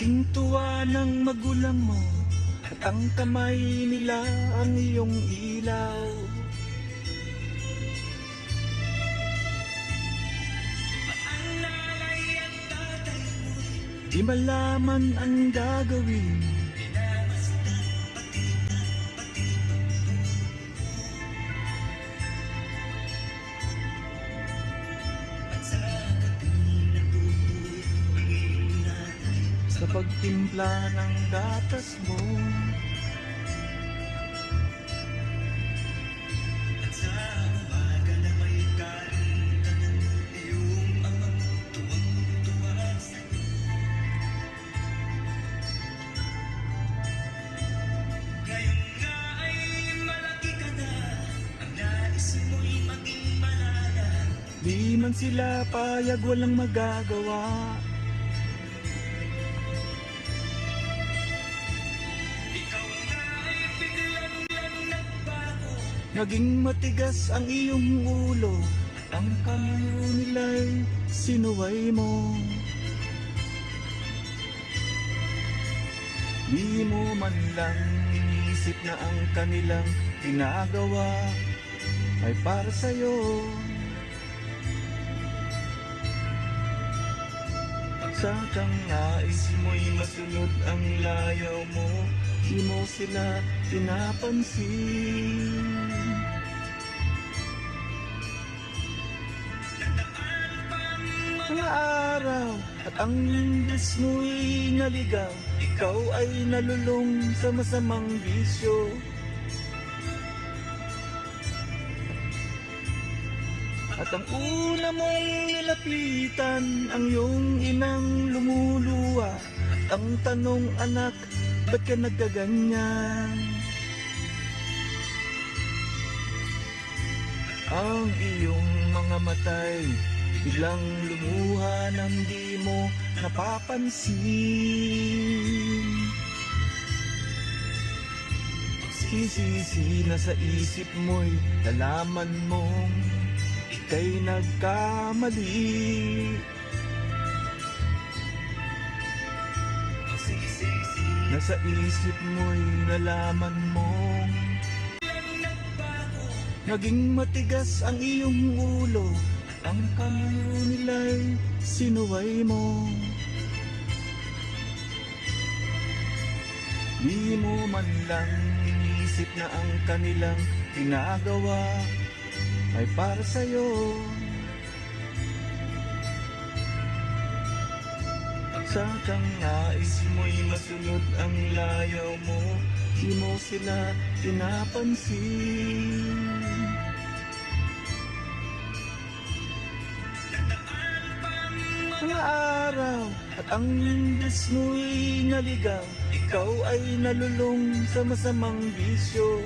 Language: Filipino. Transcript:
Kasing tuwa ng magulang mo at ang kamay nila ang iyong ilaw. Ang nanay at tatay mo'y Di malaman ang gagawin. pinamasdan, pati at sa gabi natutuyo ang iyong nanay. Sa pagtimpla ng gatas mo, At sa umaga na may kain ka ng iyong amang tuwang-tuwa sa'yo. Ngayon nga ay malaki ka na, ang nais mo'y maging malaya. di man sila payag, walang magagawa. Ikaw nga ay biglang lang nagbago. Naging matigas ang iyong ulo, ang kamay nila'y sinuway mo. Di mo man lang inisip na ang kanilang ginagawa ay para sa'yo. Sadyang nais mo'y masunod ang layaw mo, di mo sila pinapansin. Nagdaan pang Mga araw at ang Diyos mo'y naligaw, ikaw ay nalulong sa masamang bisyo. At ang una mong nilapitan, ang iyong inang lumuluwa. At ang tanong, anak, ba't ka nagkaganyan? Ang iyong mga matay biglang lumuha nang di mo napapansin. Sisisi na sa isip mo'y nalaman mong ika'y nagkamali. magsisisi Nasa isip mo'y nalaman mong lang nagbago. naging matigas ang iyong ulo, ang kamay nila'y sinuway mo. Di mo man lang inisip na ang kanilang ginagawa ay para sa'yo. Sadyang nais mo'y masunod ang layaw mo, di mo sila pinapansin. Nagdaan pang Mga araw at ang Diyos mo'y naligaw, ikaw ay nalulong sa masamang bisyo.